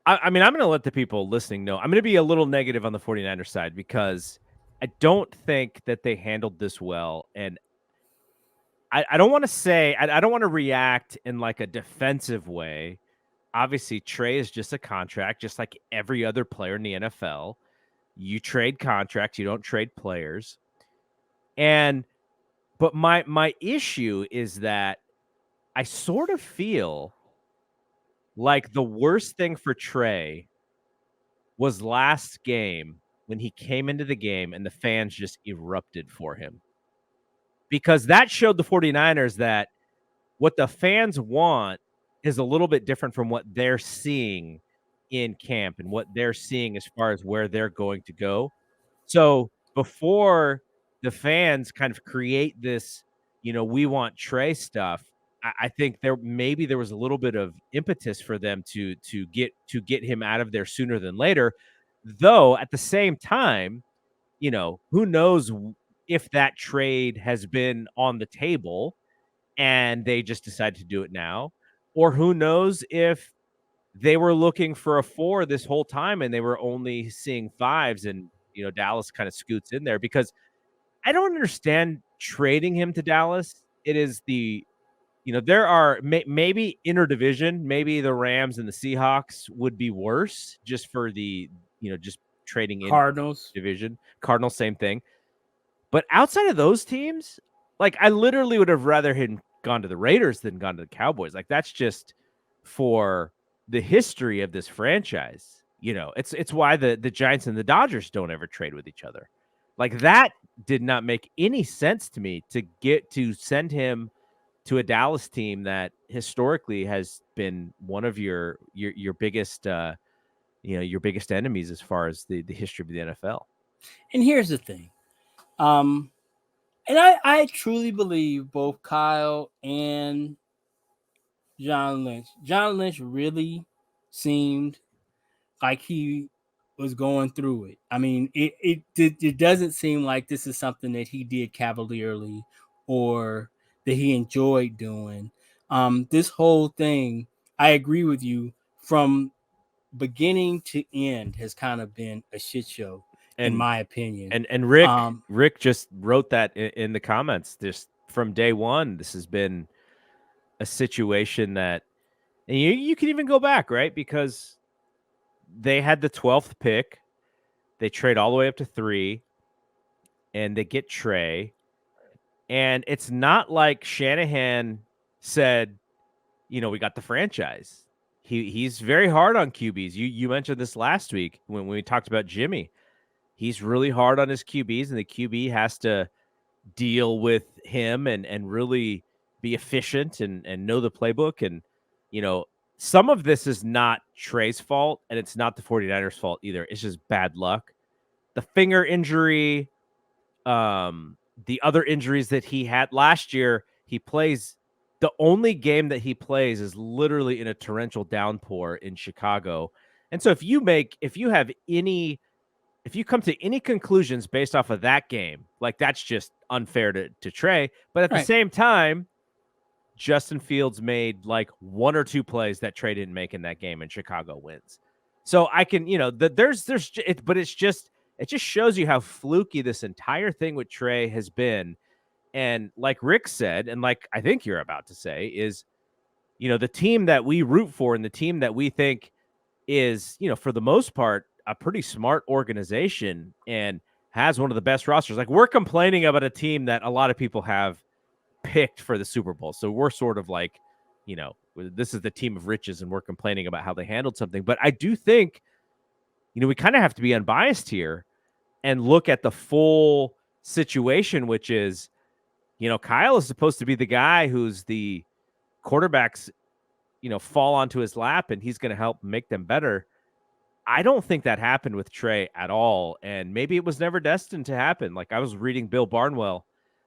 I mean, I'm going to let the people listening know. I'm going to be a little negative on the 49ers side because I don't think that they handled this well. And I don't want to say, I don't want to react in like a defensive way. Obviously, Trey is just a contract, just like every other player in the NFL. You trade contracts, you don't trade players. But my issue is that I sort of feel like the worst thing for Trey was last game when he came into the game and the fans just erupted for him. Because that showed the 49ers that what the fans want is a little bit different from what they're seeing in camp and what they're seeing as far as where they're going to go. So before the fans kind of create this, we want Trey stuff, I think there was a little bit of impetus for them to get him out of there sooner than later. Though at the same time, who knows if that trade has been on the table and they just decided to do it now, or who knows if they were looking for a 4 this whole time and they were only seeing 5s, and Dallas kind of scoots in there because I don't understand trading him to Dallas. It is there are maybe interdivision, maybe the Rams and the Seahawks would be worse just for just trading in Cardinals. division. Cardinals, same thing. But outside of those teams, like I literally would have rather him gone to the Raiders than gone to the Cowboys. Like that's just for the history of this franchise. It's why the Giants and the Dodgers don't ever trade with each other. Like that did not make any sense to me to send him to a Dallas team that historically has been one of your biggest your biggest enemies as far as the history of the NFL. And here's the thing. And I truly believe both Kyle and John Lynch really seemed like he was going through it. I mean, it doesn't seem like this is something that he did cavalierly or that he enjoyed doing. This whole thing, I agree with you, from beginning to end has kind of been a shit show, in And my opinion. and Rick just wrote that in the comments. Just from day one, this has been a situation that, and you can even go back, right? Because they had the 12th pick. They trade all the way up to 3, and they get Trey. And it's not like Shanahan said, we got the franchise. He's very hard on QBs. You mentioned this last week when we talked about Jimmy. He's really hard on his QBs, and the QB has to deal with him and really be efficient and know the playbook. And, some of this is not Trey's fault, and it's not the 49ers' fault either. It's just bad luck. The finger injury, the other injuries that he had last year, the only game that he plays is literally in a torrential downpour in Chicago. And so if you come to any conclusions based off of that game, like that's just unfair to Trey. But at the same time, Justin Fields made like 1 or 2 plays that Trey didn't make in that game, and Chicago wins. So I can, but it just shows you how fluky this entire thing with Trey has been. And like Rick said, and like I think you're about to say, is, the team that we root for and the team that we think is, for the most part, a pretty smart organization and has one of the best rosters. Like we're complaining about a team that a lot of people have picked for the Super Bowl. So we're sort of like, this is the team of riches and we're complaining about how they handled something. But I do think, we kind of have to be unbiased here and look at the full situation, which is, Kyle is supposed to be the guy who's the quarterbacks, fall onto his lap and he's going to help make them better. I don't think that happened with Trey at all. And maybe it was never destined to happen. Like I was reading Bill Barnwell,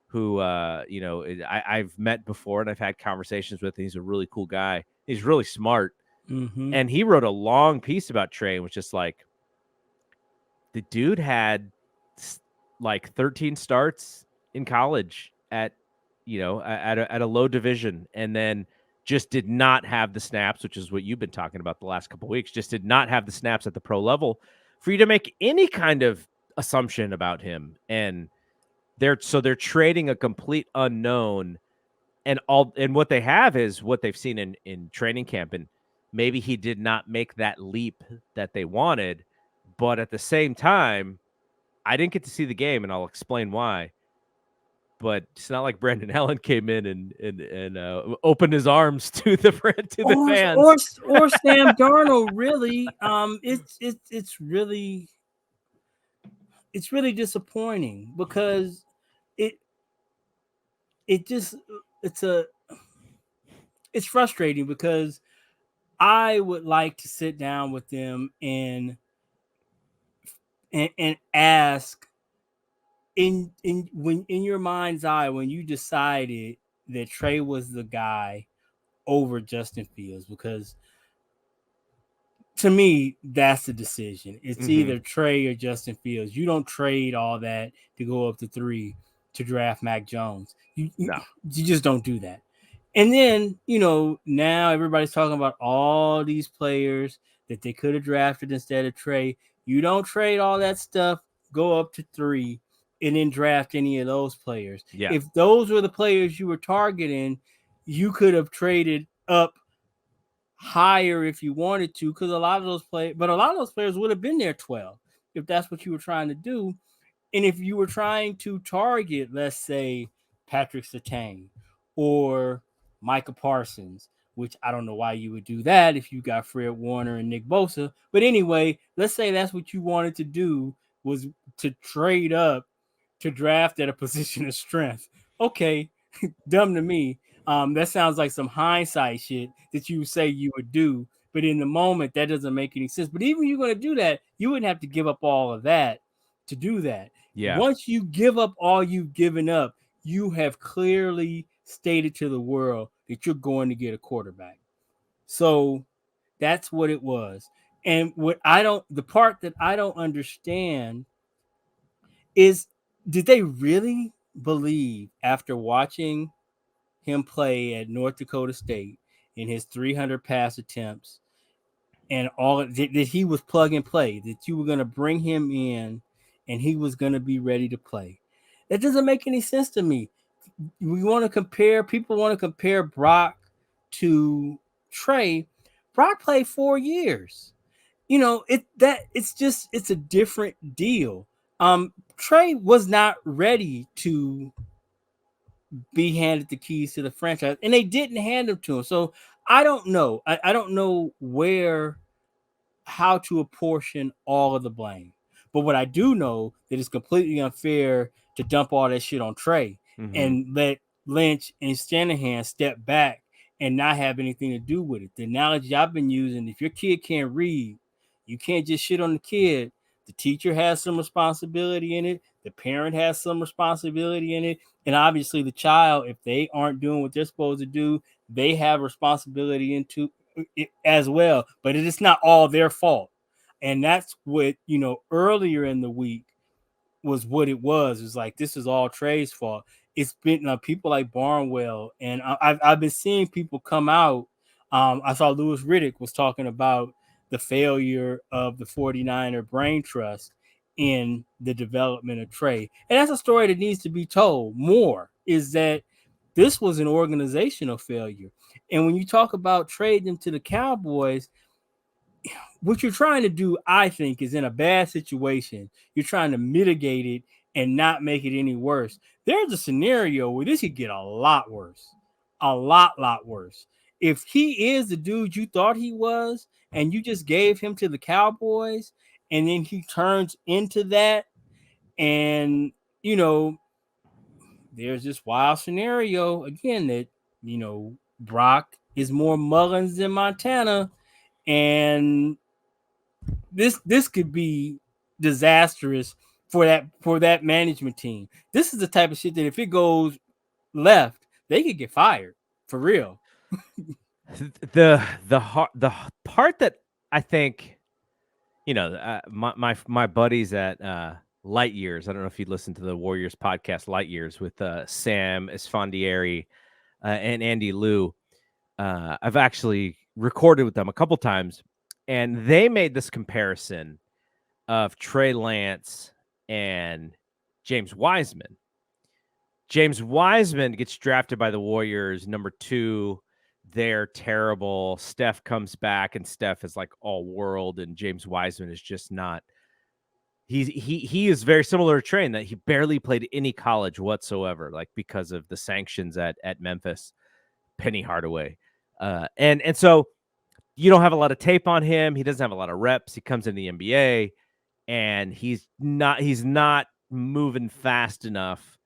who, I've met before and I've had conversations with. He's a really cool guy. He's really smart. Mm-hmm. And he wrote a long piece about Trey, which is like, the dude had like 13 starts in college at a low division, and then just did not have the snaps, which is what you've been talking about the last couple of weeks, just did not have the snaps at the pro level for you to make any kind of assumption about him. And they're trading a complete unknown, and what they have is what they've seen in training camp. And maybe he did not make that leap that they wanted, but at the same time, I didn't get to see the game, and I'll explain why. But it's not like Brandon Allen came in and opened his arms to the fans. Or Sam Darnold. Really, it's really disappointing because it it just it's a it's frustrating because I would like to sit down with them and ask in your mind's eye when you decided that Trey was the guy over Justin Fields, because to me that's the decision. It's either Trey or Justin Fields. You don't trade all that to go up to 3 to draft Mac Jones. You just don't do that. And then, now everybody's talking about all these players that they could have drafted instead of Trey. You don't trade all that stuff, go up to 3, and then draft any of those players. Yeah. If those were the players you were targeting, you could have traded up higher if you wanted to, because a lot of those players would have been there 12 if that's what you were trying to do. And if you were trying to target, let's say, Patrick Surtain or Micah Parsons, which I don't know why you would do that if you got Fred Warner and Nick Bosa. But anyway, let's say that's what you wanted to do, was to trade up to draft at a position of strength. Okay, dumb to me. That sounds like some hindsight shit that you say you would do. But in the moment, that doesn't make any sense. But even if you're going to do that, you wouldn't have to give up all of that to do that. Yeah. Once you give up all you've given up, you have clearly stated to the world that you're going to get a quarterback. So that's what it was. And the part that I don't understand is, did they really believe, after watching him play at North Dakota State in his 300 pass attempts and all that he was plug and play, that you were going to bring him in and he was going to be ready to play? That doesn't make any sense to me. People want to compare Brock to Trey. Brock played 4 years. It's a different deal. Trey was not ready to be handed the keys to the franchise, and they didn't hand them to him. So I don't know. I don't know how to apportion all of the blame. But what I do know, that it's completely unfair to dump all that shit on Trey and let Lynch and Shanahan step back and not have anything to do with it. The analogy I've been using: if your kid can't read, you can't just shit on the kid. The teacher has some responsibility in it. The parent has some responsibility in it. And obviously the child, if they aren't doing what they're supposed to do, they have responsibility into it as well. But it is not all their fault. And that's what, earlier in the week was what it was. It's like, this is all Trey's fault. It's been people like Barnwell, and I've been seeing people come out. I saw Louis Riddick was talking about the failure of the 49er brain trust in the development of Trey. And that's a story that needs to be told more, is that this was an organizational failure. And when you talk about trading him to the Cowboys, what you're trying to do, I think, is in a bad situation, you're trying to mitigate it and not make it any worse. There's a scenario where this could get a lot worse. A lot worse. If he is the dude you thought he was, and you just gave him to the Cowboys, and then he turns into that, and there's this wild scenario again that Brock is more Mullins than Montana, and this could be disastrous for that management team. This is the type of shit that if it goes left, they could get fired for real. The part that I think, my buddies at Light Years. I don't know if you listen to the Warriors podcast, Light Years, with Sam Esfandieri and Andy Liu. I've actually recorded with them a couple times, and they made this comparison of Trey Lance and James Wiseman. James Wiseman gets drafted by the Warriors, number 2. They're terrible. Steph comes back, and Steph is like all world, and James Wiseman is just not. He is very similar to Trey in that he barely played any college whatsoever, like because of the sanctions at Memphis, Penny Hardaway, and so you don't have a lot of tape on him. He doesn't have a lot of reps. He comes in the NBA, and he's not moving fast enough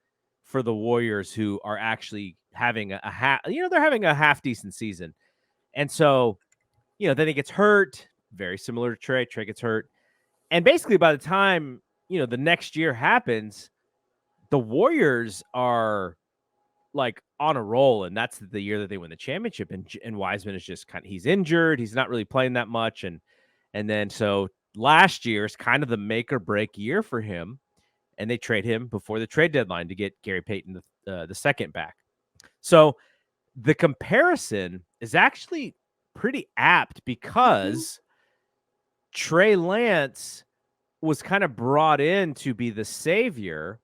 for the Warriors, who are actually having a half. They're having a half decent season, and so then he gets hurt. Very similar to Trey. Trey gets hurt. And basically, by the time, the next year happens, the Warriors are like on a roll. And that's the year that they win the championship. And Wiseman is just he's injured. He's not really playing that much. And then so last year is kind of the make or break year for him. And they trade him before the trade deadline to get Gary Payton the second back. So the comparison is actually pretty apt because Trey Lance was kind of brought in to be the savior,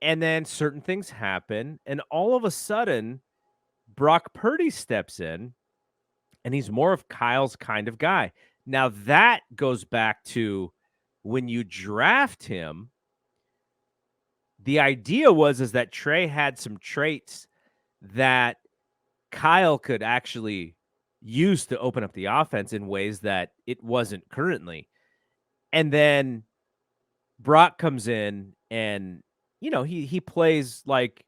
and then certain things happen, and all of a sudden, Brock Purdy steps in, and he's more of Kyle's kind of guy. Now, that goes back to when you draft him, the idea is that Trey had some traits that Kyle could actually use to open up the offense in ways that it wasn't currently. And then Brock comes in and, he plays like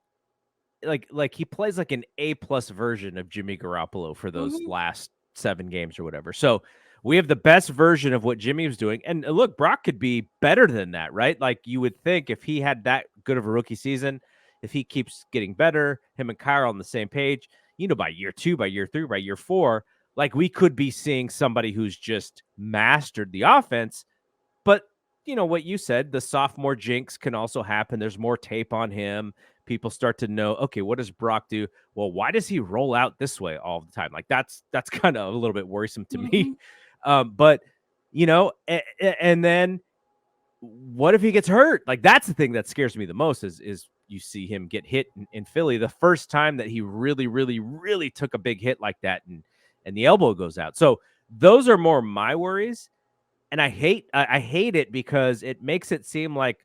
he plays like an A+ version of Jimmy Garoppolo for those last 7 games or whatever. So we have the best version of what Jimmy was doing. And look, Brock could be better than that, right? Like you would think if he had that good of a rookie season, if he keeps getting better, him and Kyle are on the same page, by year 2, by year 3, by year 4, like we could be seeing somebody who's just mastered the offense. But what you said, the sophomore jinx can also happen. There's more tape on him. People start to know, okay, what does Brock do? Well, why does he roll out this way all the time? Like that's kind of a little bit worrisome to me. But and then what if he gets hurt? Like that's the thing that scares me the most is you see him get hit in Philly the first time that he really, really, really took a big hit like that, and the elbow goes out. So those are more my worries. And I hate it because it makes it seem like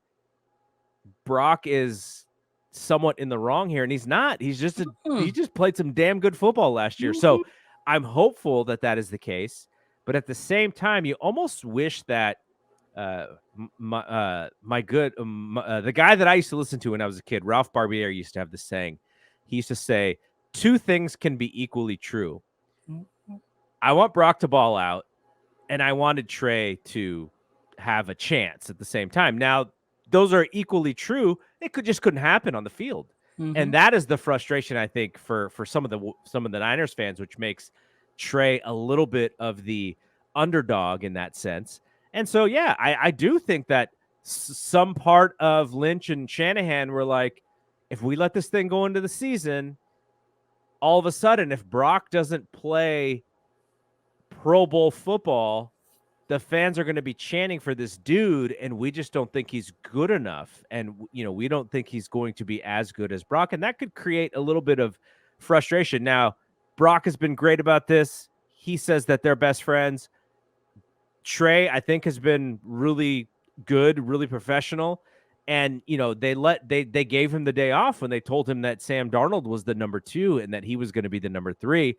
Brock is somewhat in the wrong here, and he's not. He just played some damn good football last year. So I'm hopeful that is the case. But at the same time, you almost wish that the guy that I used to listen to when I was a kid, Ralph Barbier, used to have this saying. He used to say, 2 things can be equally true. I want Brock to ball out, and I wanted Trey to have a chance at the same time. Now, those are equally true. It couldn't happen on the field. And that is the frustration, I think, for some of the Niners fans, which makes Trey a little bit of the underdog in that sense. And so, yeah, I do think that some part of Lynch and Shanahan were like, if we let this thing go into the season, all of a sudden, if Brock doesn't play Pro Bowl football, the fans are going to be chanting for this dude, and we just don't think he's good enough. And, we don't think he's going to be as good as Brock. And that could create a little bit of frustration. Now, Brock has been great about this. He says that they're best friends. Trey, I think, has been really good, really professional. And, they gave him the day off when they told him that Sam Darnold was the number 2 and that he was going to be the number 3.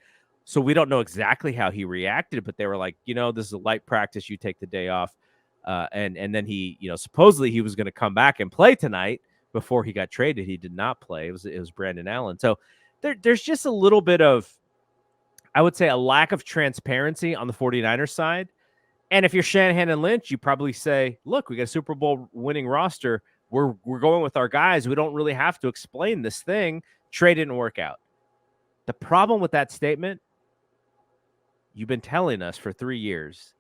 So we don't know exactly how he reacted, but they were like, this is a light practice. You take the day off. And then he, supposedly he was going to come back and play tonight before he got traded. He did not play. It was Brandon Allen. So there's just a little bit of, I would say, a lack of transparency on the 49ers side. And if you're Shanahan and Lynch, you probably say, look, we got a Super Bowl winning roster. We're going with our guys. We don't really have to explain this thing. Trey didn't work out. The problem with that statement, you've been telling us for 3 years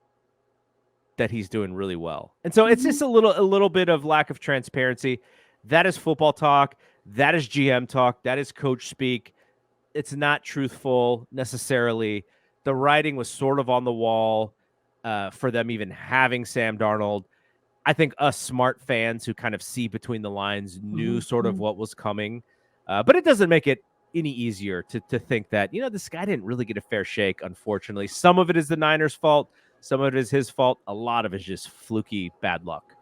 that he's doing really well. And so it's just a little bit of lack of transparency. That is football talk. That is GM talk. That is coach speak. not truthful necessarily. The writing was sort of on the wall for them even having Sam Darnold. I think us smart fans who kind of see between the lines knew sort of what was coming, but it doesn't make it any easier to think that, this guy didn't really get a fair shake, unfortunately. Some of it is the Niners' fault. Some of it is his fault. A lot of it is just fluky bad luck.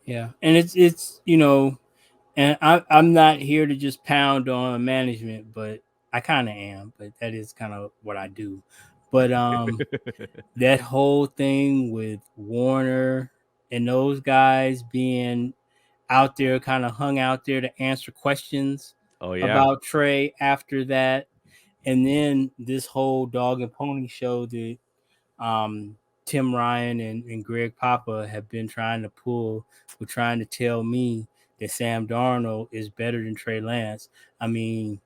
Yeah. And it's and I'm not here to just pound on management, but I kind of am, but that is kind of what I do. But that whole thing with Warner and those guys being out there, kind of hung out there to answer questions Oh, yeah. about Trey after that. And then this whole dog and pony show that Tim Ryan and Greg Papa have been trying to pull, were trying to tell me that Sam Darnold is better than Trey Lance. I mean,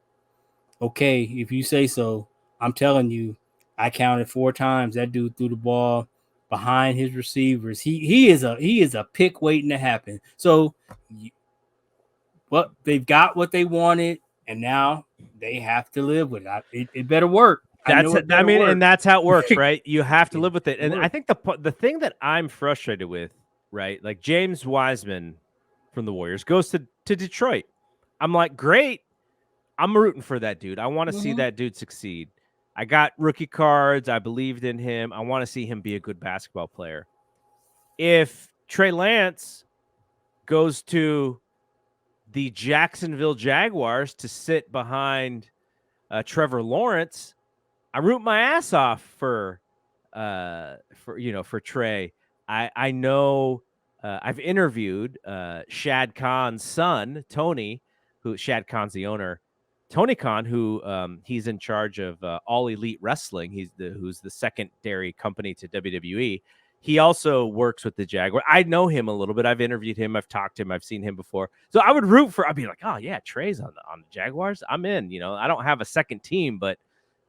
okay, if you say so, I'm telling you, I counted 4 times that dude threw the ball behind his receivers. He is a pick waiting to happen. So, they've got what they wanted, and now they have to live with it. It better work. And that's how it works, right? You have to live with it. And work. I think the thing that I'm frustrated with, right? Like James Wiseman from the Warriors goes to Detroit. I'm like, great. I'm rooting for that dude. I want to see that dude succeed. I got rookie cards. I believed in him. I want to see him be a good basketball player. If Trey Lance goes to the Jacksonville Jaguars to sit behind Trevor Lawrence, I root my ass off for Trey. I know I've interviewed Shad Khan's son, Tony, who Shad Khan's the owner. Tony Khan, who he's in charge of All Elite Wrestling. Who's the secondary company to WWE. He also works with the Jaguar. I know him a little bit. I've interviewed him. I've talked to him. I've seen him before. So I would root for. I'd be like, oh yeah, Trey's on the Jaguars. I'm in. I don't have a second team, but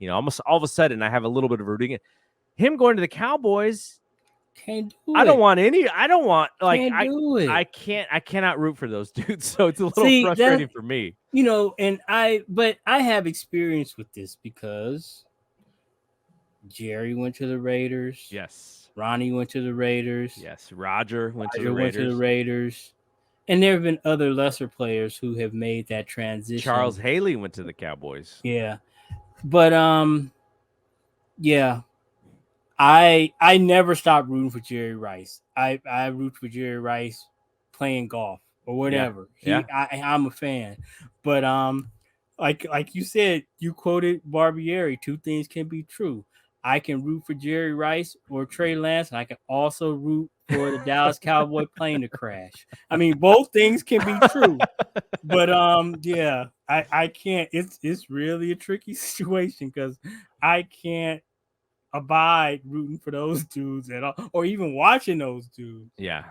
almost all of a sudden I have a little bit of rooting. Him going to the Cowboys. Can't do I it. don't want any. I don't want like Can't do it. I cannot root for those dudes. So it's a little frustrating for me. But I have experience with this because Jerry went to the Raiders. Yes. Ronnie went to the Raiders. Yes. Roger went to the Raiders. And there have been other lesser players who have made that transition. Charles Haley went to the Cowboys. Yeah. But yeah. I never stopped rooting for Jerry Rice. I root for Jerry Rice playing golf or whatever. Yeah. I'm a fan. But like you said, you quoted Barbieri, 2 things can be true. I can root for Jerry Rice or Trey Lance, and I can also root for the Dallas Cowboy plane to crash. I mean, both things can be true. But yeah, I can't. It's really a tricky situation because I can't abide rooting for those dudes at all, or even watching those dudes. Yeah,